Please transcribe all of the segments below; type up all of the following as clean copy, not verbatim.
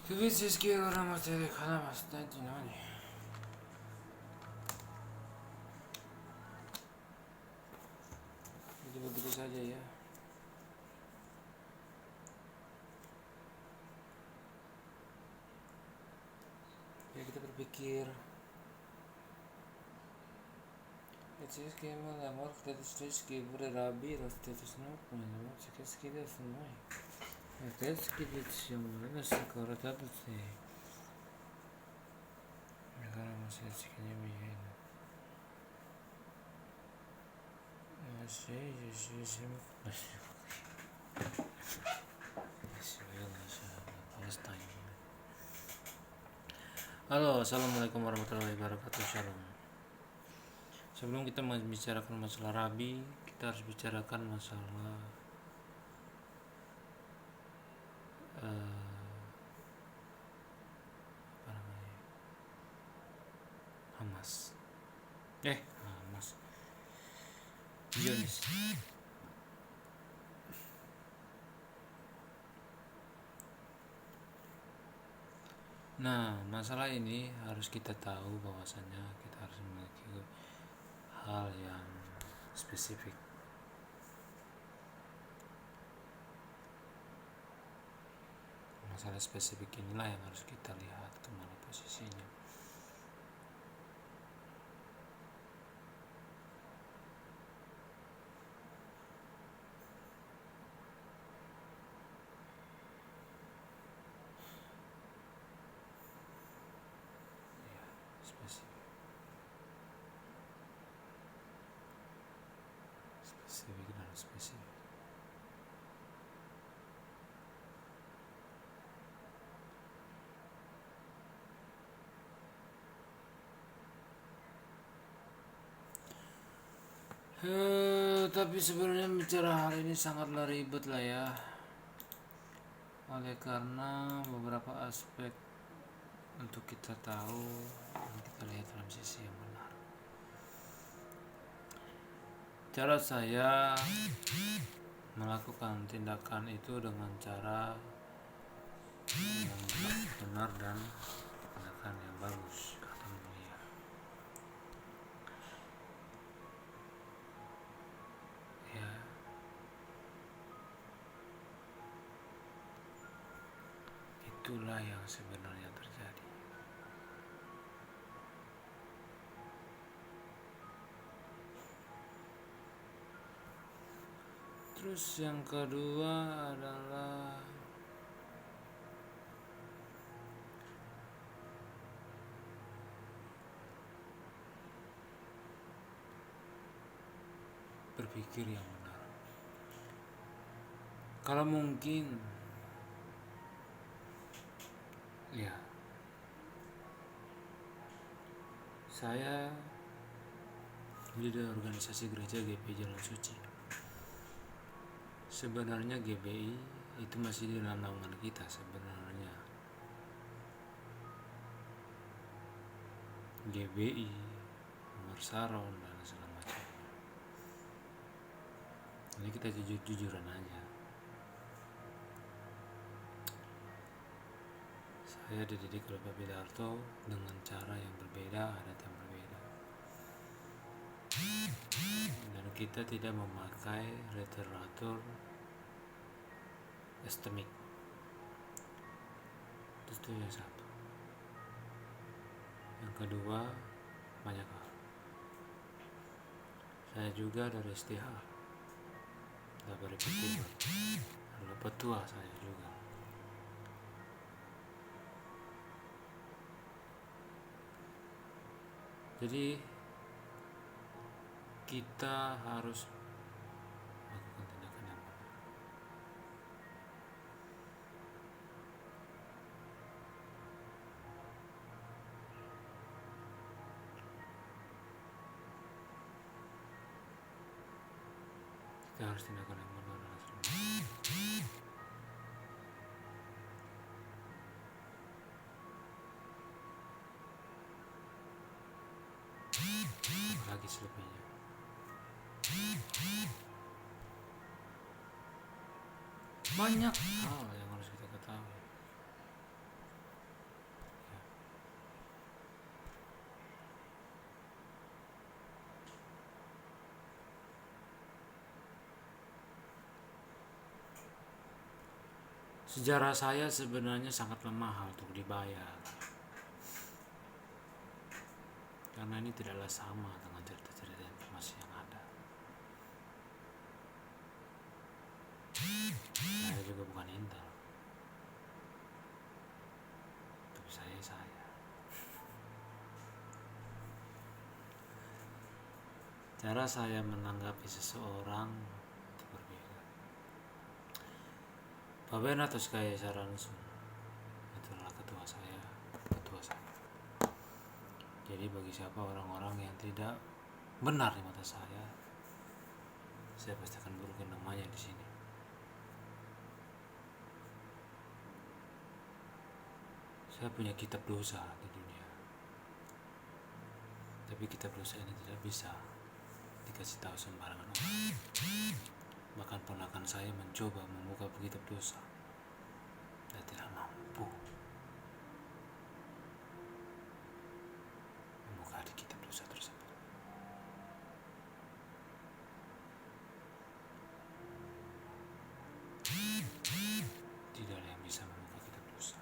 Kevin orang masih kalah mas tadi nani. Jadi begitu saja ya. Ya kita berpikir. Etiski malamor etiski berrabi rostetus no punya etiski das no. Etiski diciamo nasi korata tuh. Negara masih etiski nyebihin. Masih Palestine. Halo, assalamualaikum warahmatullahi wabarakatuh. Shalom. Sebelum kita membicarakan masalah rabi, kita harus bicarakan masalah apa namanya, Hamas. Hamas. Zionis. Nah, masalah ini harus kita tahu bahwasannya kita harus memiliki hal yang spesifik. Masalah spesifik inilah yang harus kita lihat kemana posisinya. Ya, spesifik dan spesifik. Tapi sebenarnya bicara hal ini sangatlah ribet lah ya. Oleh karena beberapa aspek untuk kita tahu dan kita lihat dalam sisi yang benar. Cara saya melakukan tindakan itu dengan cara yang benar dan tindakan yang bagus, kata mulia. Ya, itulah yang sebenarnya terjadi. Terus yang kedua adalah berpikir yang benar. Kalau mungkin, ya, saya leader organisasi gereja GPI Jalan Suci. Sebenarnya GBI itu masih di dalam naungan kita sebenarnya. GBI, Umar Saron dan segala macam. Ini kita jujur-jujuran aja. Saya dididik oleh Pak Bidarto dengan cara yang berbeda, adat yang berbeda. Dan kita tidak memakai literatur estemik. Itu yang satu. Yang kedua, banyak hal. Saya juga dari STH, dari Petiwa, adalah petua saya juga. Jadi kita harus melakukan tindakan yang benar. Kita harus tindakan yang benar dan apalagi selebihnya. Banyak hal yang harus kita ketahui. Sejarah saya sebenarnya sangatlah mahal untuk dibayar, karena ini tidaklah sama dengan cerita-cerita informasi yang ada. Saya juga bukan Intel, tapi saya. Cara saya menanggapi seseorang itu berbeda. Pak Bernard Toskaya Saransun itulah ketua saya. Jadi bagi siapa orang-orang yang tidak benar di mata saya pasti akan burukin namanya di sini. Saya punya kitab dosa di dunia, tapi kitab dosa ini tidak bisa dikasih tahu sembarangan orang. Bahkan ponakan saya mencoba membuka kitab dosa dan tidak mampu membuka di kitab dosa tersebut. Tidak ada yang bisa membuka kitab dosa.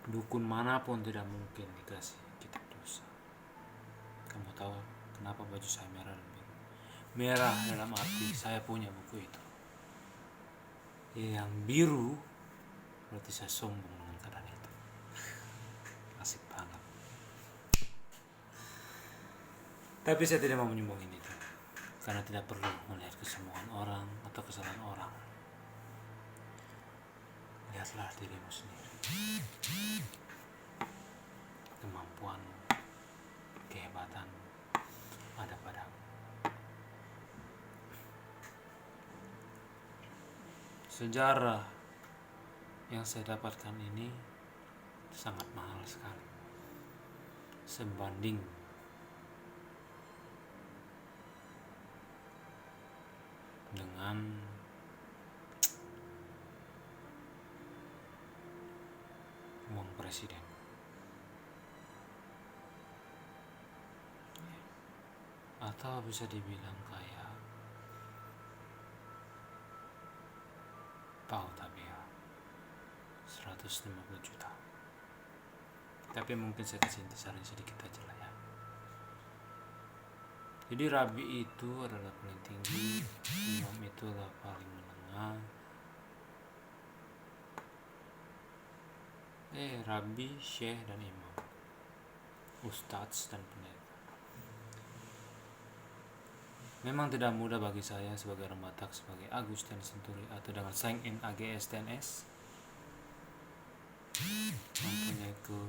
Dukun manapun tidak mungkin dikasih kitab dosa. Kamu tahu kenapa baju saya merah dan biru? Merah dalam arti saya punya buku itu. Yang biru berarti saya sombong dengan keadaan itu. Asik banget. Tapi saya tidak mau menyombongin itu, karena tidak perlu melihat kesembuhan orang atau kesalahan orang. Lihatlah dirimu sendiri, kemampuan, kehebatan ada padamu. Sejarah yang saya dapatkan ini sangat mahal sekali, sebanding dengan uang presiden. Atau bisa dibilang kayak Paut Tabea 150 juta. Tapi mungkin saya kasih intisaran sedikit aja lah ya. Jadi rabi itu adalah paling tinggi, imam itu adalah paling menengah. Rabi, syekh dan imam, ustadz dan pendeta. Memang tidak mudah bagi saya sebagai orang Batak, sebagai Agustian Senturi atau dengan Seng in AGS TNS mempunyai itu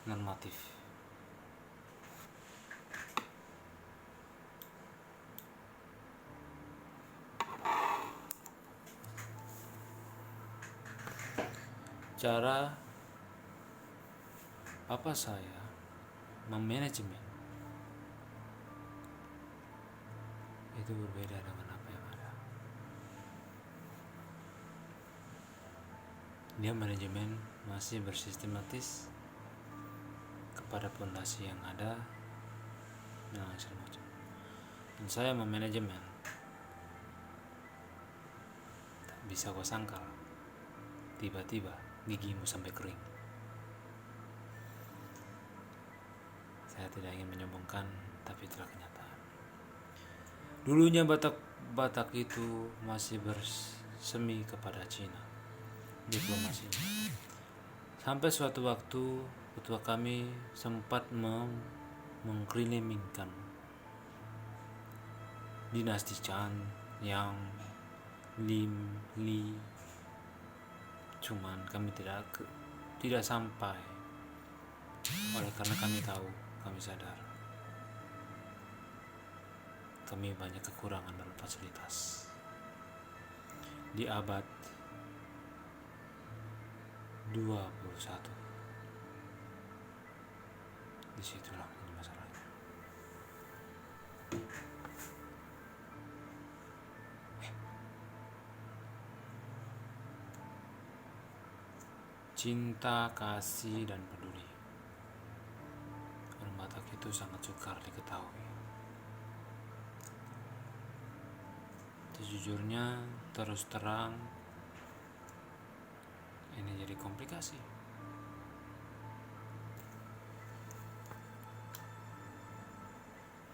normatif. Cara apa saya memanajemen itu berbeda dengan apa yang ada. Dia manajemen masih bersistematis kepada fondasi yang ada dan macam-macam. Dan saya memanajemen tak bisa kau sangkal, tiba-tiba gigimu sampai kering. Saya tidak ingin menyombongkan, tapi itulah kenyataan. Dulunya Batak itu masih bersemi kepada Cina diplomasinya. Sampai suatu waktu ketua kami sempat mengkriminalkan dinasti Chan, Yang, Lim, Li. Cuman kami tidak sampai, oleh karena kami tahu, kami sadar kami banyak kekurangan dalam fasilitas. Di abad 21 disitulah ini masalahnya. Cinta, kasih, dan peduli. Orang Batak itu sangat sukar diketahui. Sejujurnya terus terang ini jadi komplikasi.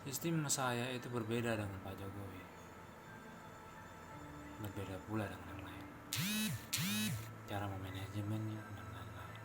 Sistem saya itu berbeda dengan Pak Jokowi, berbeda pula dengan yang lain, cara memanajemennya dan lain-lain.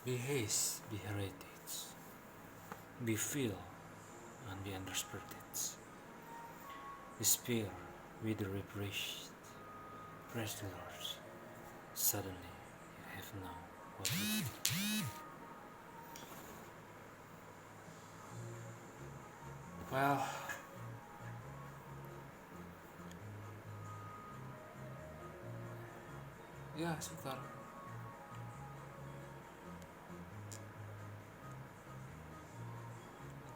Be haste, be heritage, be feel, and be underspirited. Despair with the refreshed, praise the Lord. Suddenly, you have now what you do. Well, ya sukar.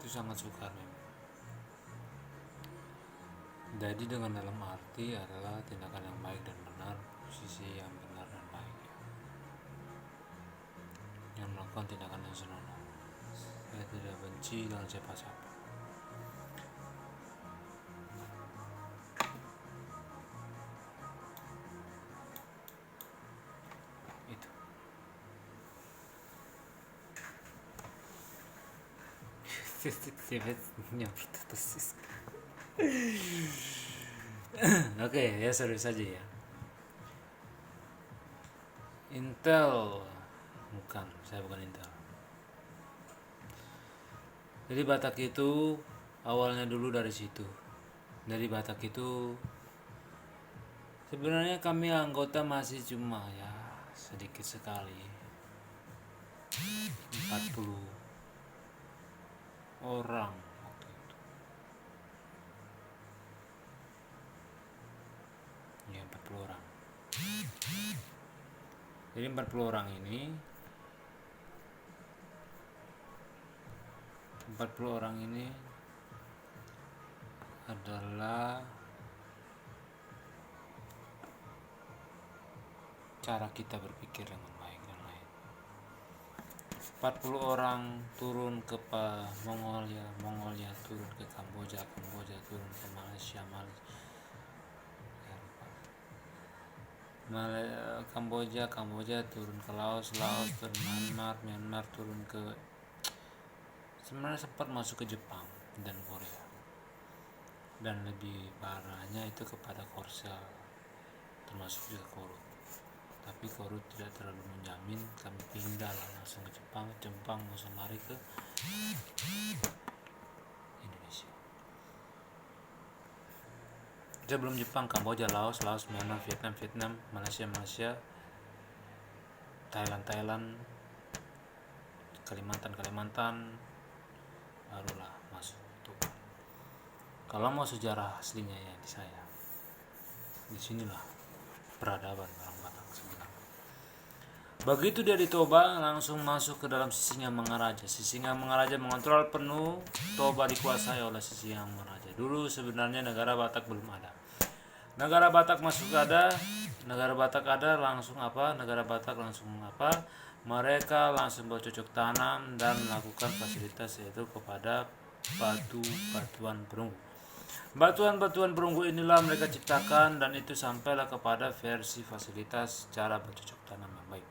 Itu sangat sukar memang. Jadi dengan dalam arti adalah tindakan yang baik dan benar, posisi yang benar dan baik ya. Yang melakukan tindakan yang senonoh. Saya tidak benci dengan siapa-siapa. Itu. Oke, ya serius saja ya. Intel, bukan, saya bukan Intel. Jadi Batak itu awalnya dulu dari situ. Dari Batak itu sebenarnya kami anggota masih cuma ya sedikit sekali, 40 orang waktu itu. Ya 40 orang. Jadi 40 orang ini 40 orang ini adalah cara kita berpikir dengan baik dan lain. 40 orang turun ke Mongolia turun ke Kamboja turun ke Malaysia Kamboja turun ke Laos turun Myanmar turun ke, sebenarnya sempat masuk ke Jepang dan Korea, dan lebih parahnya itu kepada Korsel, termasuk juga Korut. Tapi Korut tidak terlalu menjamin, kami pindah lah langsung ke Jepang langsung lari ke Indonesia. Sebelum Jepang, Kamboja, Laos, Myanmar, Vietnam, Malaysia, Thailand, Kalimantan, barulah masuk Tuban. Kalau mau sejarah aslinya ya di saya, disinilah peradaban orang Batak sebenarnya. Begitu dia di Toba, langsung masuk ke dalam Sisingamangaraja. Sisingamangaraja mengontrol penuh, Toba dikuasai oleh Sisingamangaraja. Dulu sebenarnya negara Batak belum ada. Negara Batak ada langsung apa? Mereka langsung bercocok tanam dan melakukan fasilitas, yaitu kepada batuan perunggu. Batuan perunggu inilah mereka ciptakan, dan itu sampailah kepada versi fasilitas cara bercocok tanam yang baik.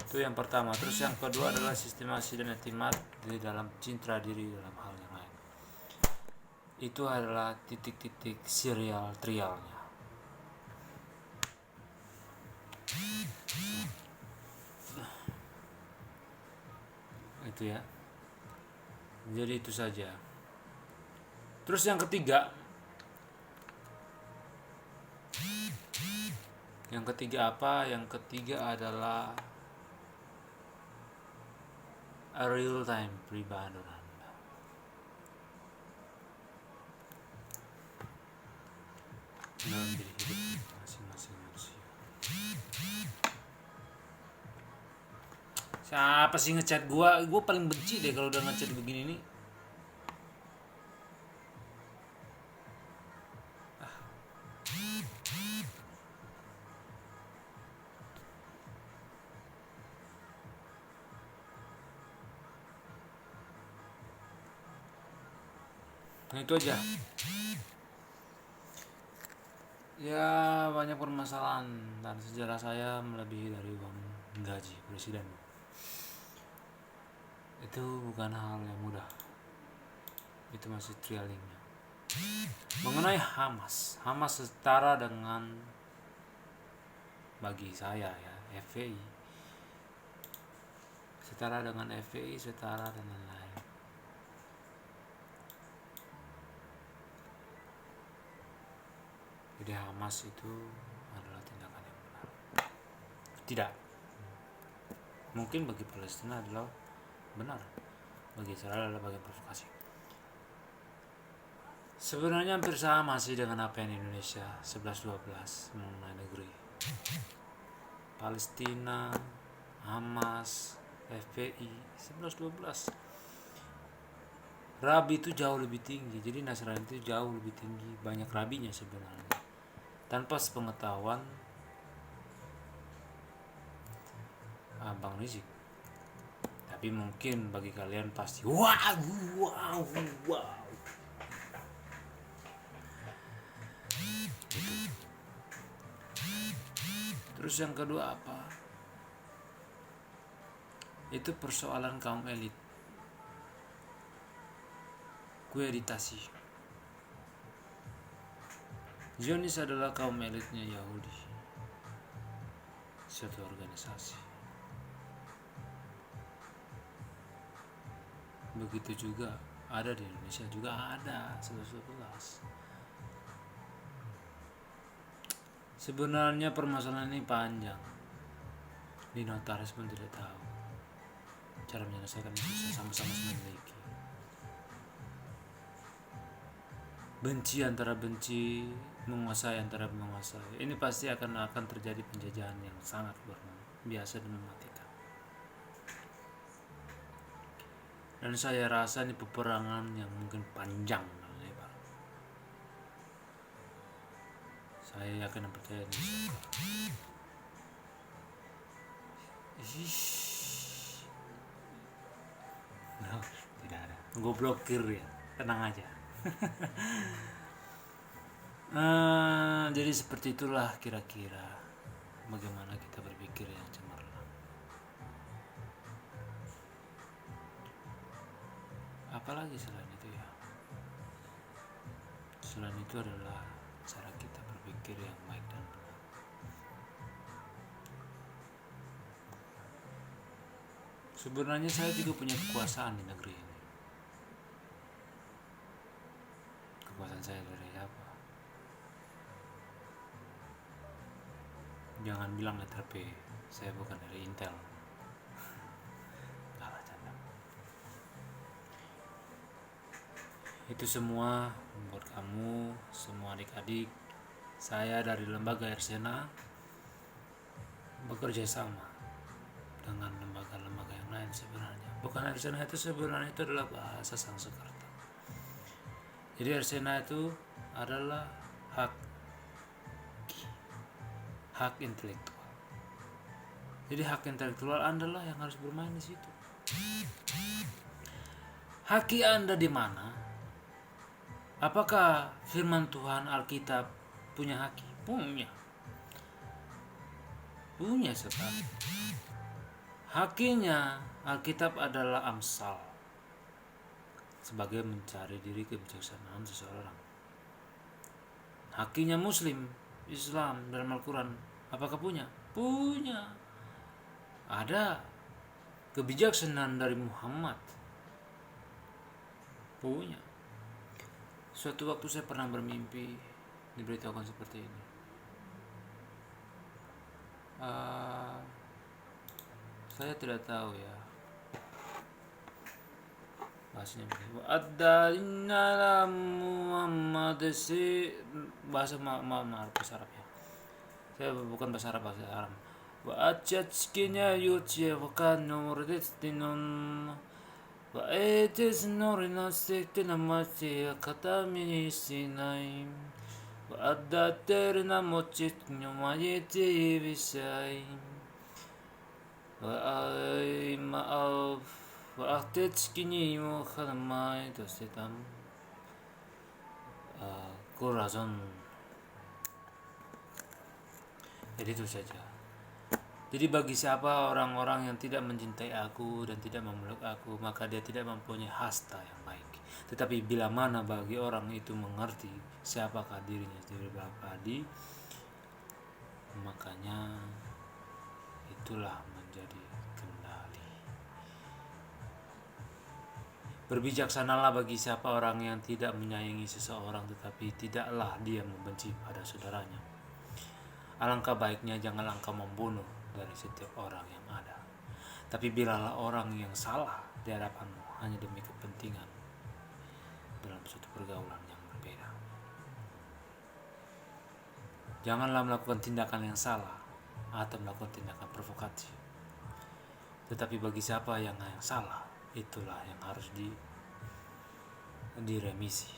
Itu yang pertama. Terus yang kedua adalah sistemasi dan etimat di dalam cinta diri dalam hal yang lain. Itu adalah titik-titik serial trialnya. Itu ya. Jadi itu saja. Terus yang ketiga apa? Yang ketiga adalah a real time pribadi Anda. Dalam diri hidup masing-masing manusia. Siapa sih ngechat gua? Gua paling benci deh kalau udah ngechat begini nih. Nah itu aja. Ya banyak permasalahan dan sejarah saya melebihi dari uang gaji presiden. Itu bukan hal yang mudah. Itu masih trialingnya. Mengenai Hamas setara dengan, bagi saya ya, FPI setara dengan FPI, setara dan lain-lain. Jadi Hamas itu adalah tindakan yang benar. Tidak. Mungkin bagi Palestina adalah benar, bagi Israel adalah bagian provokasi. Sebenarnya hampir sama sih dengan apa yang Indonesia 11-12 mengenai negeri. Palestina, Hamas, FPI 11-12. Rabi itu jauh lebih tinggi, jadi Nasrani itu jauh lebih tinggi, banyak rabinya sebenarnya. Tanpa sepengetahuan Bang Rizik. Tapi mungkin bagi kalian pasti wow. Gitu. Terus yang kedua apa? Itu persoalan kaum elit. Kueditasi. Zionis adalah kaum elitnya Yahudi. Suatu organisasi. Begitu juga ada di Indonesia juga ada 11-12. Sebenarnya permasalahan ini panjang. Di notaris pun tidak tahu cara menyelesaikan itu, sama-sama memiliki. Benci antara benci, menguasai antara menguasai. Ini pasti akan terjadi penjajahan yang sangat luar biasa dan mematikan. Dan saya rasa ini peperangan yang mungkin panjang dan lebar. Saya yakin dan percaya ini no, tidak ada. Gue blokir ya, tenang aja. Jadi seperti itulah kira-kira bagaimana kita berpikir yang cemerlang. Apalagi selain itu ya, selain itu adalah cara kita berpikir yang baik dan benar. Sebenarnya saya juga punya kekuasaan di negeri ini. Kekuasaan saya dari apa? Jangan bilang letter P, saya bukan dari Intel. Kalah canda. Itu semua buat kamu, semua adik-adik. Saya dari lembaga Ersena bekerja sama dengan lembaga-lembaga yang lain sebenarnya. Bukan Ersena itu sebenarnya itu adalah bahasa Sanskerta. Jadi Ersena itu adalah hak intelektual. Jadi hak intelektual Anda lah yang harus bermain di situ. Haki Anda di mana? Apakah firman Tuhan Alkitab punya haki? Punya sekali. Hakinya Alkitab adalah Amsal, sebagai mencari diri kebijaksanaan seseorang. Hakinya Muslim, Islam dalam Al-Quran, apakah punya? Punya. Ada kebijaksanaan dari Muhammad. Punya. Suatu waktu saya pernah bermimpi, diberitahukan seperti ini. Saya tidak tahu ya bahasanya begini. Wa addainna Muhammad si bahasa bahasa Arab ya. Saya bukan bahasa Arab, bahasa Arab. Wa atchkinya yuchi wa kanur destinun wa etes norina sektina mati katami sinai wa addaterna mochit nyomayeti bisai wa ai maaf wa atchkini mo khamai dosetam kurazon. Jadi itu saja. Jadi bagi siapa orang-orang yang tidak mencintai aku dan tidak memeluk aku, maka dia tidak mempunyai hasta yang baik. Tetapi bila mana bagi orang itu mengerti siapakah dirinya sendiri pribadi, makanya itulah menjadi kendali. Berbijaksanalah bagi siapa orang yang tidak menyayangi seseorang tetapi tidaklah dia membenci pada saudaranya. Alangkah baiknya janganlah engkau membunuh dari setiap orang yang ada. Tapi bilalah orang yang salah di hadapanmu hanya demi kepentingan dalam suatu pergaulan yang berbeda. Janganlah melakukan tindakan yang salah atau melakukan tindakan provokasi. Tetapi bagi siapa yang salah, itulah yang harus diremisi.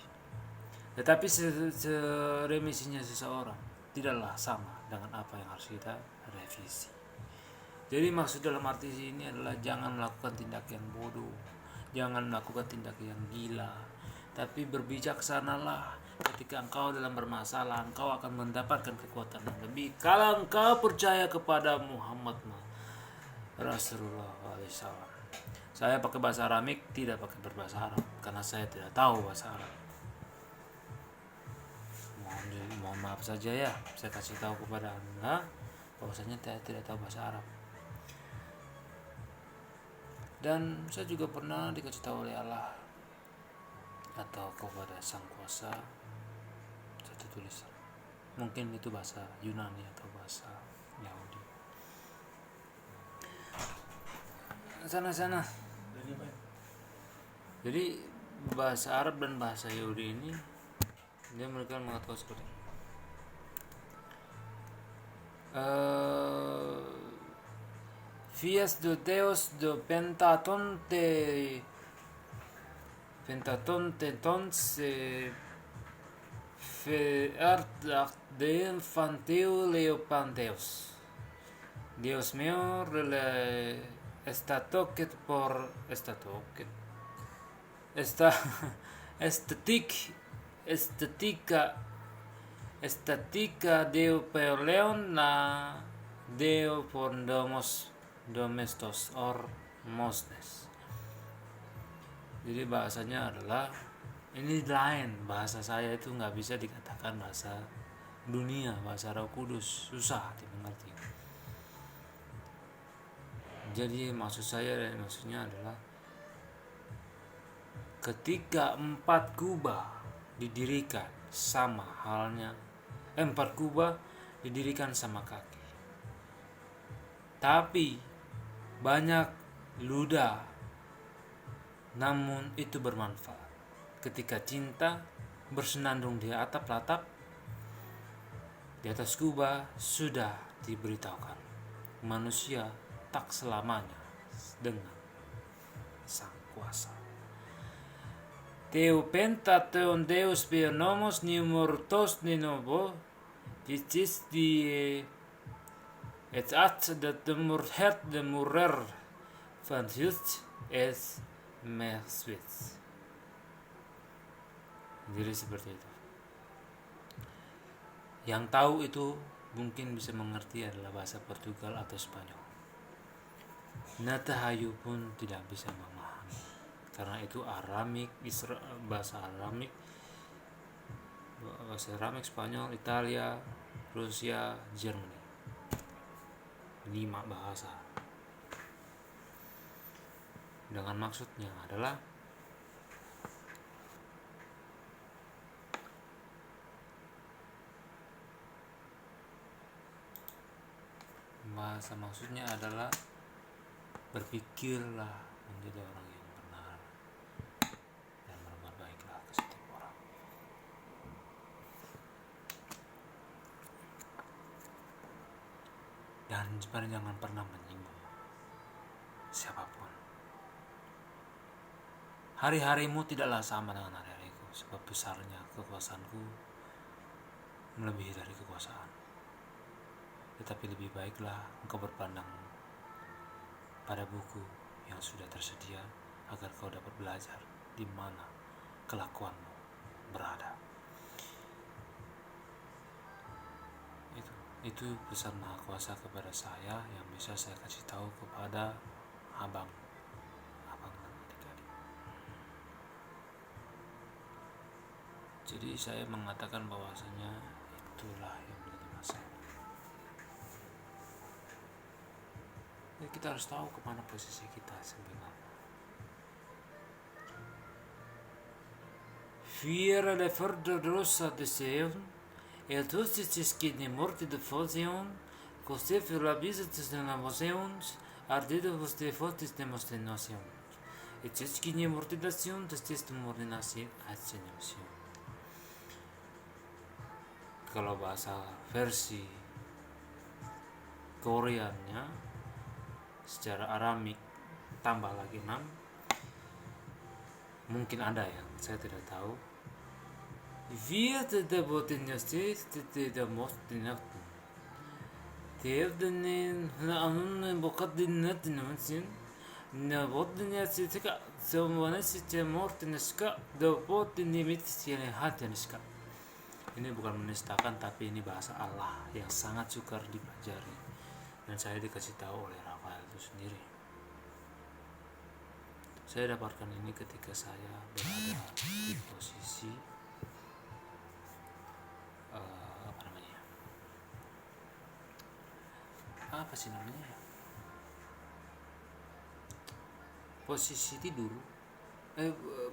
Tetapi seremisinya seseorang tidaklah sama dengan apa yang harus kita revisi. Jadi maksud dalam arti ini adalah jangan melakukan tindak yang bodoh, jangan melakukan tindak yang gila, tapi berbijaksanalah. Ketika engkau dalam bermasalah, engkau akan mendapatkan kekuatan yang lebih kalau engkau percaya kepada Muhammad Rasulullah SAW. Saya pakai bahasa Aramik, tidak pakai berbahasa Arab karena saya tidak tahu bahasa Arab. Mohon maaf saja ya, saya kasih tahu kepada Anda bahwasanya saya tidak tahu bahasa Arab. Dan saya juga pernah dikasih tahu oleh Allah atau kepada Sang Kuasa satu tulisan. Mungkin itu bahasa Yunani atau bahasa Yahudi. Sana. Jadi bahasa Arab dan bahasa Yahudi ini dia mereka mengatakan seperti Fies de Deus de Pentatonte tons fe art de infanteo leopanteos. Dios mío rele estatoket por estatoket esta estetika deo per leon na deo por domestos or mosnes. Jadi bahasanya adalah ini lain, bahasa saya itu nggak bisa dikatakan bahasa dunia, bahasa Roh Kudus, susah dimengerti. Jadi maksudnya adalah ketika 4 kubah didirikan sama halnya 4 kubah didirikan sama kaki, tapi banyak ludah, namun itu bermanfaat. Ketika cinta bersenandung di atap-atap di atas kubah, sudah diberitahukan manusia tak selamanya dengan Sang Kuasa. Teo pentateon Deus per nomos ni mortos ni novo vicis di et at de murhet de murer van hilt es merswitz. Jadi seperti itu. Yang tahu itu mungkin bisa mengerti adalah bahasa Portugal atau Spanyol. Natahayu pun tidak bisa memahami karena itu Aramik, bahasa Aramik, Spanyol, Italia, Rusia, Jerman. 5 bahasa. Dengan maksudnya adalah bahasa maksudnya adalah berpikirlah menjadi orang yang benar, sebenarnya jangan pernah menyinggung siapapun. Hari-harimu tidaklah sama dengan hari-hariku, sebab besarnya kekuasaanku melebihi dari kekuasaan. Tetapi lebih baiklah engkau berpandang pada buku yang sudah tersedia agar kau dapat belajar di mana kelakuanmu berada. Itu pesan Maha Kuasa kepada saya yang bisa saya kasih tahu kepada abang dan adik-adik. Jadi saya mengatakan bahwasanya itulah yang menjadi masalah. Jadi kita harus tahu kemana posisi kita sebenarnya. Fiera de Ferdrosa de Seon, el tostis kidney morti de Fosion, coste for la visitas de la Moseons, ardido vos de fotis de Mostenación. Et kidney mortidación, testis de mortinasi atsenation. Kalau bahasa versi Koreanya secara Aramik tambah lagi 6, mungkin ada yang saya tidak tahu. Via de botinastis de mostinatin. Tevdenen anun bokadinatin na botinastika semuanasite mortinaska do botinimitisine hateniska. Ini bukan menistakan, tapi ini bahasa Allah yang sangat sukar dipelajari, dan saya dikasih tahu oleh Rafael itu sendiri. Saya dapatkan ini ketika saya berada di posisi posisi tidur,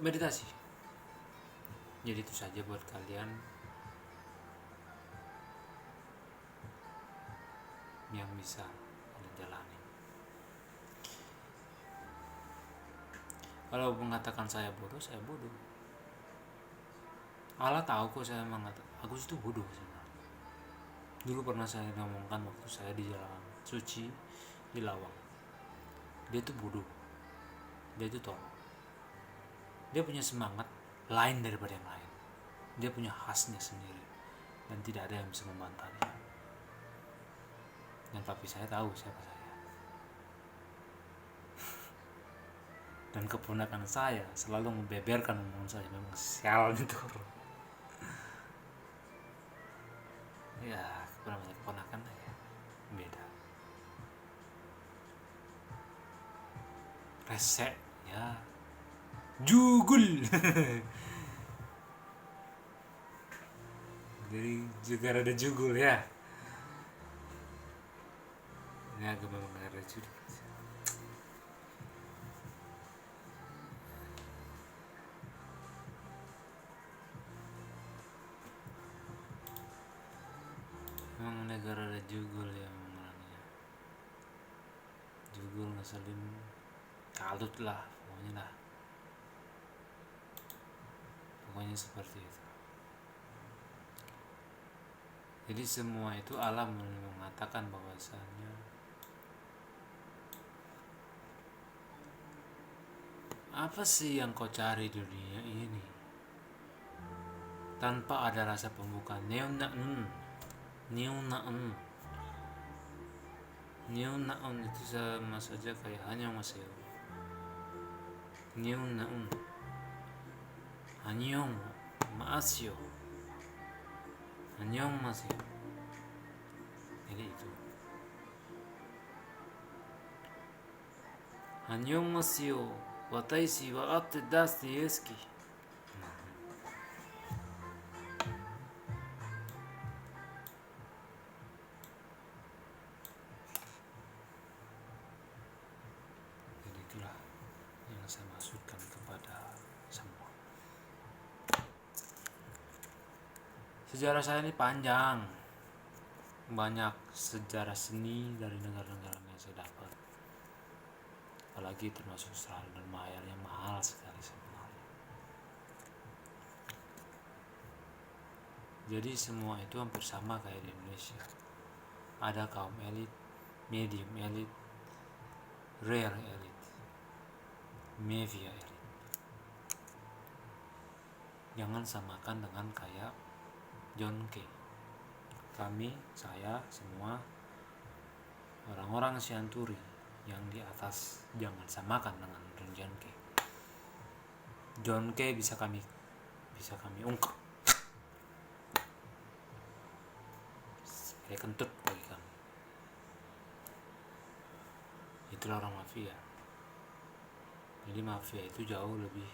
meditasi. Jadi itu saja buat kalian yang bisa menjalani. Kalau mengatakan saya bodoh, saya bodoh. Allah tahu kok saya mengatakan aku itu bodoh sebenarnya. Dulu pernah saya ngomongkan waktu saya di jalan suci di Lawang. Dia itu bodoh. Dia itu tolol. Dia punya semangat lain daripada yang lain. Dia punya khasnya sendiri dan tidak ada yang bisa membantahnya. Dan papi saya tahu siapa saya. Dan keponakan saya selalu membeberkan omongan saya, memang sial itu. Ya, keponakan ya beda. Resek ya. Jugul. Jadi juga ada jugul ya. Ini agak memang ada jugul. Memang negara ada jugul ya mengalaminya. Jugul ngeselin, kalut lah pokoknya seperti itu. Jadi semua itu alam mengatakan bahwasanya apa sih yang kau cari di dunia ini? Tanpa ada rasa pembuka. Neon itu sama saja kayak hanya masih. Neon Annyeong maasyo. Annyeong masih. Jadi itu. Annyeong masyo. Watashi wa atte dasu desu. Jadi itulah yang saya maksudkan kepada semua. Sejarah saya ini panjang, banyak sejarah seni dari negara-negara yang saya dapat, apalagi termasuk Australia dan Maya yang mahal sekali sebenarnya. Jadi semua itu hampir sama kayak di Indonesia. Ada kaum elit medium elite, rare elite, mafia elite. Jangan samakan dengan kayak John Kay. Kami, saya, semua orang-orang Sianturi yang di atas, jangan samakan dengan John Kay. John Kay bisa kami ungkap. Saya kentut bagi kami. Itulah orang mafia. Jadi mafia itu jauh lebih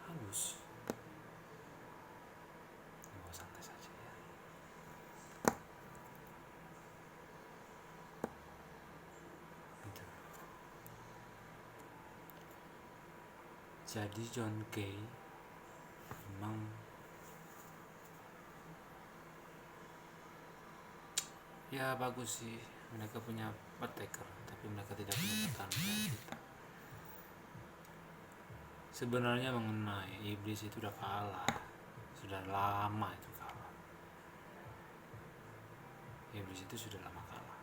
halus. Santai saja ya. Gitu. Jadi John Kay memang ya bagus sih, mereka punya attacker, tapi mereka tidak punya pertahanan kayak kita. Sebenarnya mengenai iblis itu udah kalah, sudah lama itu kalah. Iblis itu sudah lama kalah.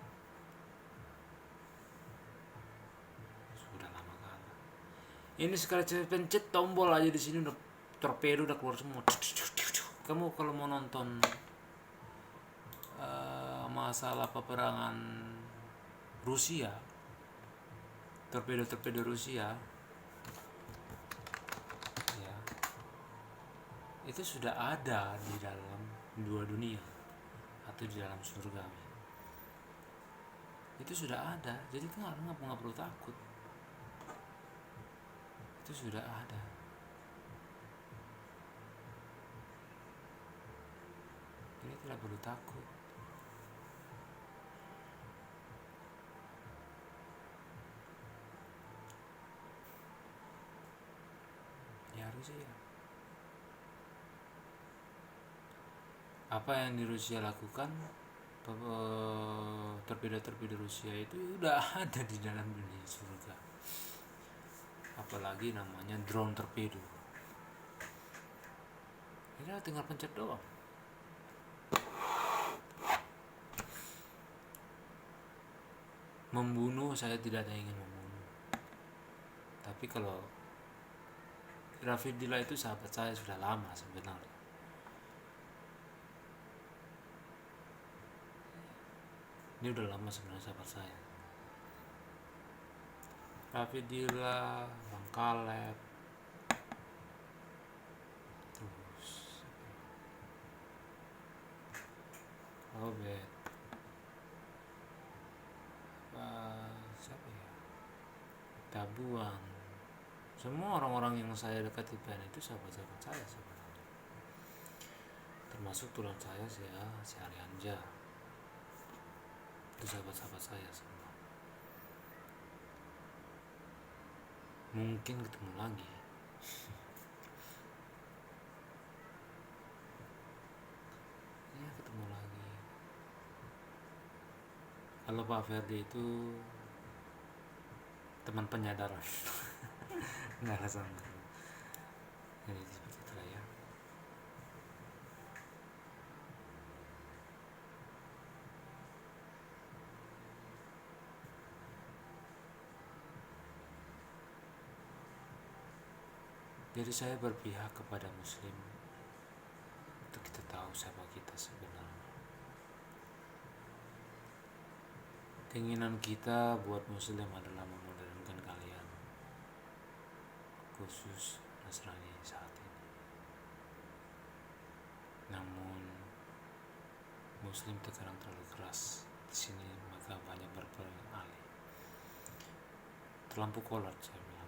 Ini sekali saya pencet tombol aja di sini udah torpedo udah keluar semua. Kamu kalau mau nonton masalah peperangan Rusia, torpedo Rusia, ya, itu sudah ada di dalam dua dunia atau di dalam surga. Itu sudah ada, jadi kan nggak perlu takut. Itu sudah ada. Jadi tidak perlu takut. Ya Rusia. Apa yang di Rusia lakukan, torpedo Rusia itu udah ada di dalam dunia surga. Apalagi namanya drone torpedo. Ini tinggal pencet doang. Membunuh, saya tidak ada ingin membunuh. Tapi kalau Rafidillah itu sahabat saya sudah lama sebenarnya. Ini udah lama sebenarnya sahabat saya. Rafidillah, Bang Kaleb, terus Robert, siapa ya, Tabuang, semua orang-orang yang saya dekati itu sahabat-sahabat saya sebenarnya. Termasuk tulang saya si Arianja, itu sahabat-sahabat saya semua. Mungkin ketemu lagi. Ya ketemu lagi. Kalau Pak Ferdi itu teman penyadaran. Nggak ada sama. Jadi seperti itulah ya. Jadi saya berpihak kepada Muslim untuk kita tahu siapa kita sebenarnya. Keinginan kita buat Muslim adalah memodernkan kalian, khusus Nasrani saat ini. Namun Muslim terkadang terlalu keras di sini, maka banyak berpaling. Terlampau kolot saya bilang.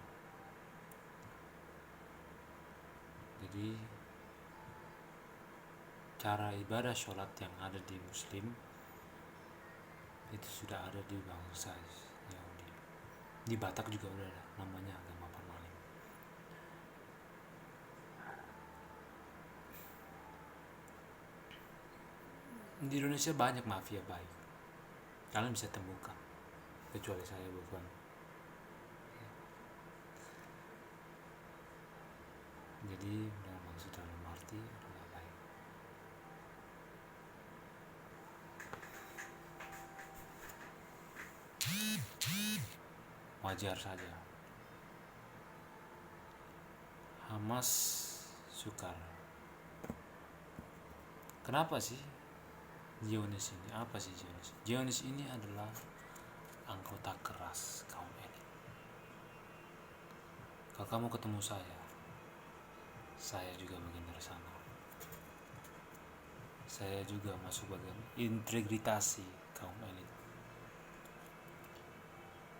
Jadi cara ibadah sholat yang ada di Muslim itu sudah ada di bangsa Yahudi. Di Batak juga udah ada, namanya agama Parmalim. Di Indonesia banyak mafia baik, kalian bisa temukan, kecuali saya bukan. Jadi maksud dalam arti adalah baik. wajar saja. Hamas sukar. Kenapa sih Zionis ini? Apa sih Zionis? Zionis ini adalah anggota keras kaum elit. Kalau kamu ketemu saya juga bagian dari sana. Saya juga masuk bagian integritasi kaum elit.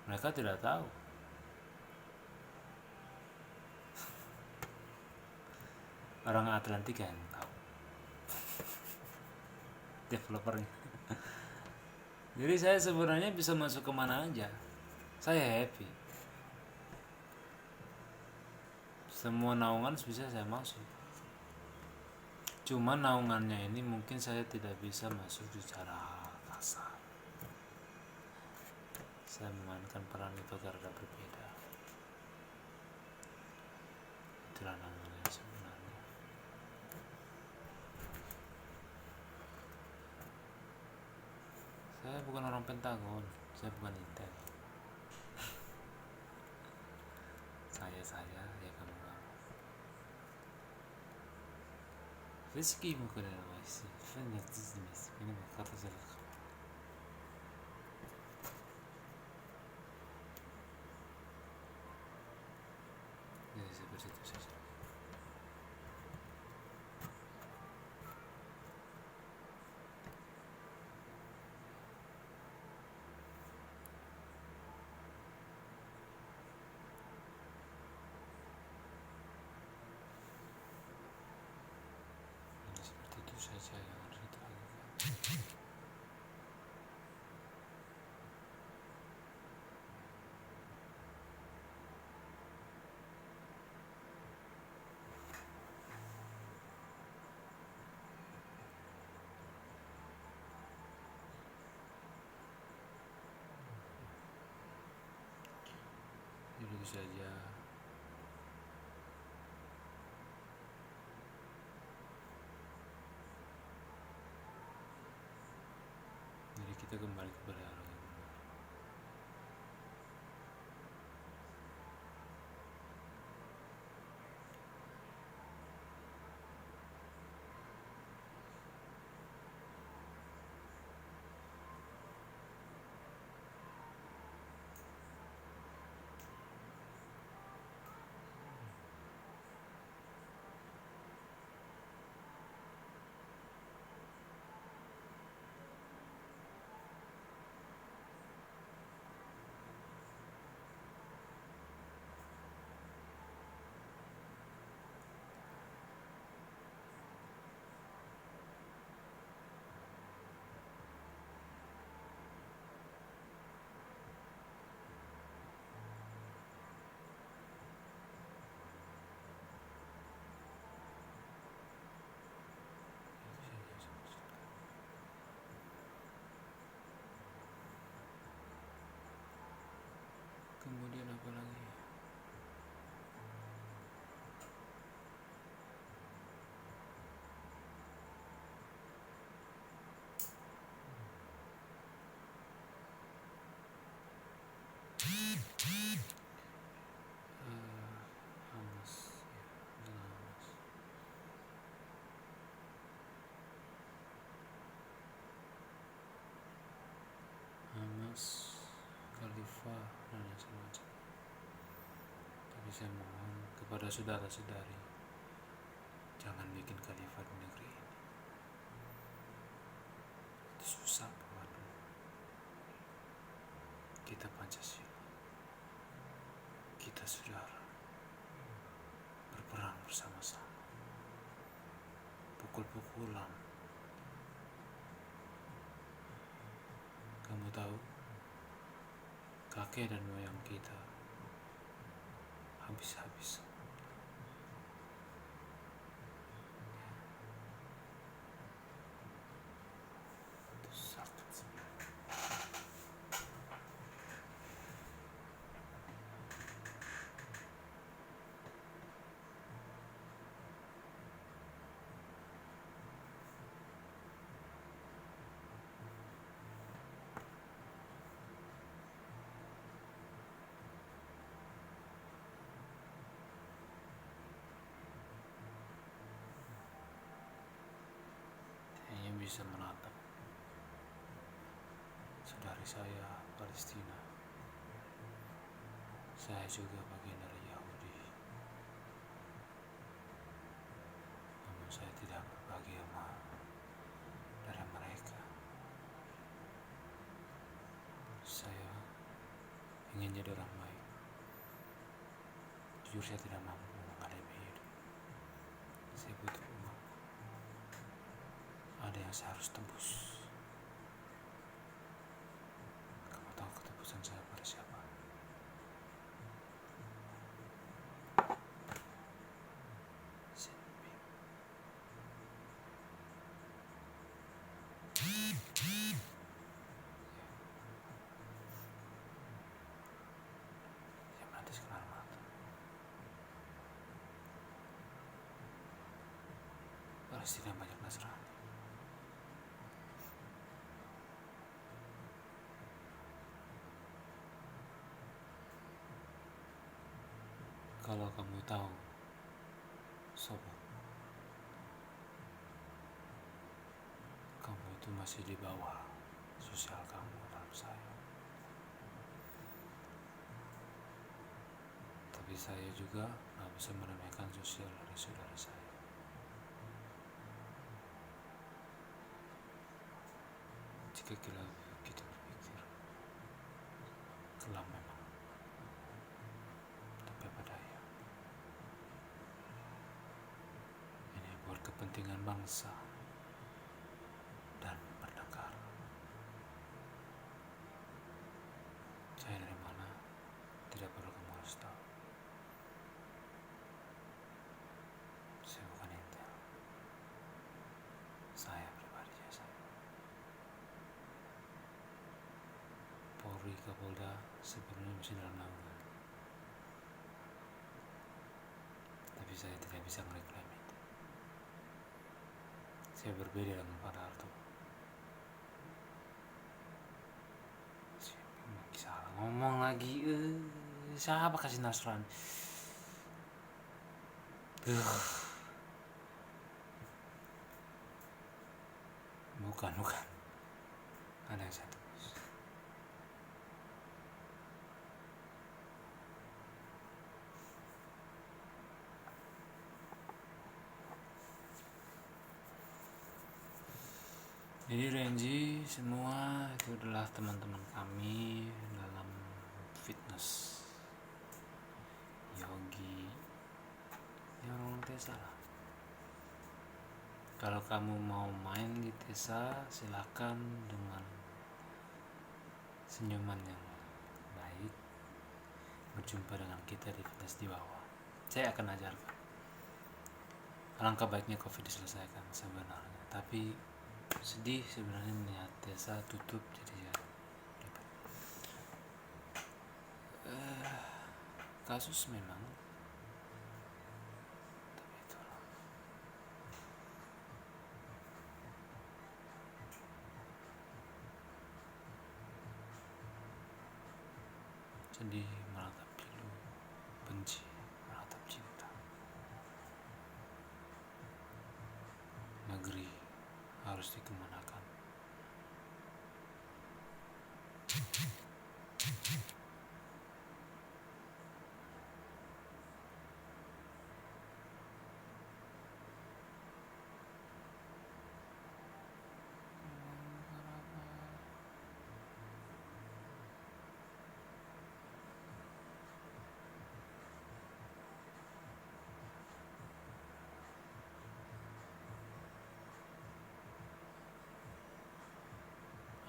Mereka tidak tahu. Orang Atlantika yang tahu. Developernya. Jadi saya sebenarnya bisa masuk kemana aja. Saya happy. Semua naungan bisa saya masuk. Cuma naungannya ini mungkin saya tidak bisa masuk secara kasar. Saya memainkan peran itu karena berbeda. Itulah naungannya sebenarnya. Saya bukan orang Pentagon. Saya bukan intel. Saya ya kamu. Rizki mungkin ada masih. Fanya bisnis. Ini kata saya. Jadi seperti itu saja. Seperti itu saja yang harus kita lakukan. Itu saja. Jadi kita kembali kepada orang yang benar. Kemudian apa lagi? Hamas, ya, Hamas. Hamas, Khalifah, dan macam-macam. Tapi saya mohon kepada saudara-saudari, jangan bikin khalifah di negeri ini. Itu susah banget. Kita Pancasila, kita saudara, berperang bersama-sama, pukul-pukulan. Kamu tahu, kakek dan moyang kita habis-habisan. Itu sakit sih. bisa menatap saudari saya Palestina. Saya juga bagian dari Yahudi, namun saya tidak berbahagia dari mereka. Saya ingin jadi orang baik. Jujur saya tidak mampu menghadapi hidup. Saya butuh uang. Ada yang saya harus tebus. Kamu tahu ketebusan saya pada siapa? Sinbing. Dia meneteskan air mata. Palestina banyak Nasrani. Kalau kamu tahu, sobat, kamu itu masih di bawah sosial kamu dalam saya. Tapi saya juga gak bisa meremehkan sosial dari saudara saya. Jika kita berpikir kelam memang, tapi apa daya. Ini buat kepentingan bangsa dan bernegara. Saya dari mana tidak perlu kamu harus tahu. Saya bukan intel. Saya pribadinya saya. Polri, Kapolda sebenarnya masih dalam naungan. Tapi saya tidak bisa mereklaim itu. Saya berbeda dengan Pak Darto. Salah ngomong lagi. Siapa kasih Nasrani? Bukan. Ada yang satu. Jadi Renji semua itu adalah teman-teman kami dalam fitness, yogi, ya orang Tesa lah. Kalau kamu mau main di Tesa, silakan dengan senyuman yang baik. Berjumpa dengan kita di fitness di bawah. Saya akan ajarkan. Alangkah baiknya COVID diselesaikan sebenarnya, tapi sedih sebenarnya niat Tesa tutup, jadi ya ribet. Kasus memang, tapi itulah. Sedih meratap pilu, benci meratap cinta. Negeri harus dikemanakan.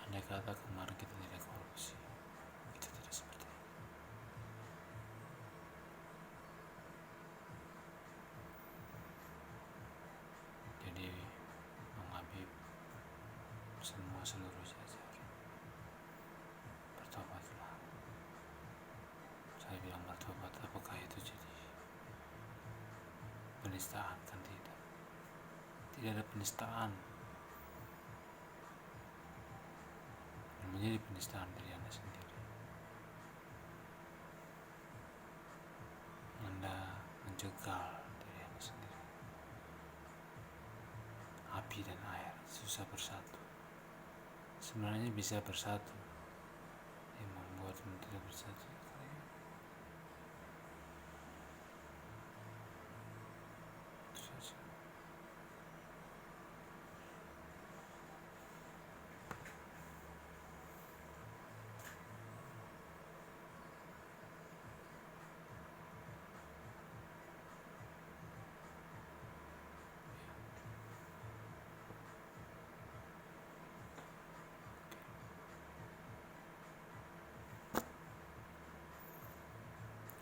Andai kata kemarin kita tidak korupsi, kita tidak seperti ini. Jadi Bang Habib, semua seluruh jajar, bertobatlah. Saya bilang bertobat, apakah itu jadi penistaan? Kan tidak. Tidak ada penistaan. Menjadi penistaan diri Anda sendiri. Anda menjegal diri Anda sendiri. Api dan air susah bersatu. Sebenarnya bisa bersatu, yang membuat tidak bersatu. Itu saja.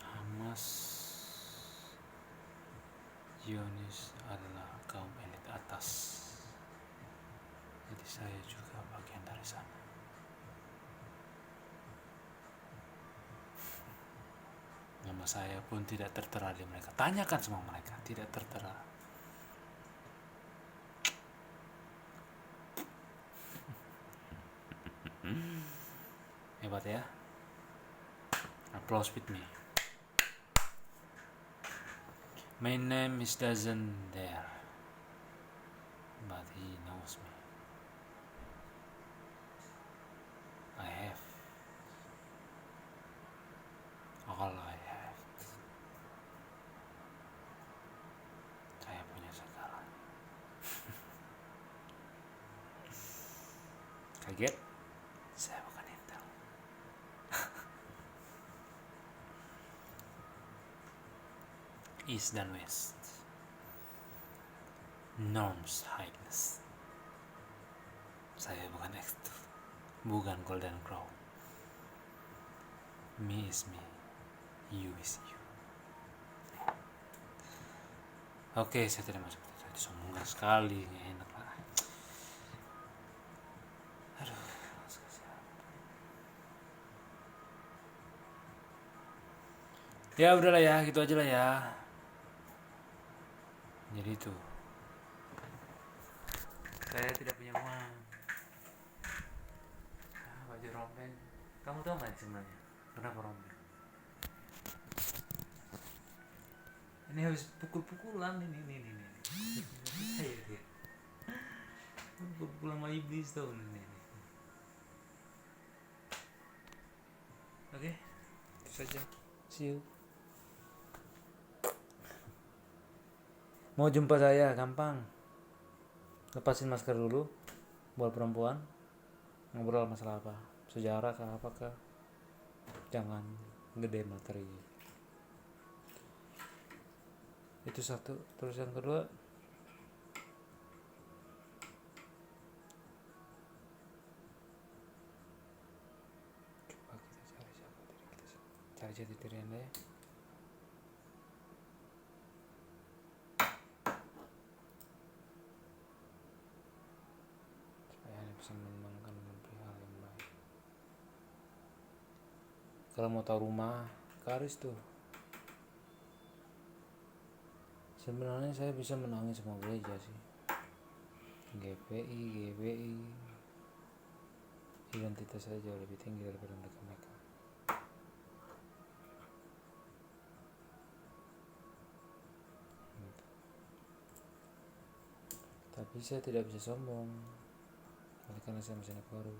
Hamas Zionis adalah kaum elit atas, jadi saya juga bagian dari sana. Nama saya pun tidak tertera di mereka. Tanyakan semua mereka, tidak tertera. Hebat ya. Applause with me. My name is doesn't there, but he knows me. I have all I have. Saya punya segala. Kaget? Saya bukan Intel. East dan West. Norms Highness. Saya bukan X2, bukan Golden Crown. Me is me, you is you. Oke, saya tidak masuk itu. Itu sombong sekali, nggak enak lah. Aduh, ya udahlah ya, gitu aja lah ya. Jadi itu, saya tidak punya uang. Baju rombeng, kamu tahu nggak sebenarnya kenapa rombeng? Ini habis pukul-pukulan ini. Saya dia pukul-pukulan sama iblis tau ini. Oke, itu saja. See you. Mau jumpa saya gampang. Lepasin masker dulu buat perempuan. Ngobrol masalah apa? Sejarah kah apakah? Jangan gede materi. Itu satu. Terus yang kedua, coba kita cari siapa diri kita. Cari jati diri Anda ya. Supaya Anda bisa mengembangkan hal yang baik. Kalau mau tahu rumah, garis tuh. Sebenarnya saya bisa menangi semua gereja sih. GPI, identitas saya jauh lebih tinggi daripada mereka. Tapi saya tidak bisa sombong, karena saya masih anak baru.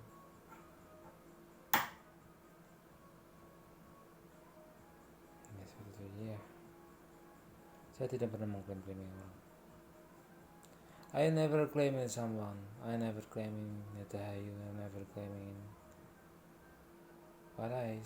Ya seperti itu ya. Saya tidak pernah mengklaim-klaim orang. I never claiming someone. I never claiming Netahayu. I never claiming Paradise.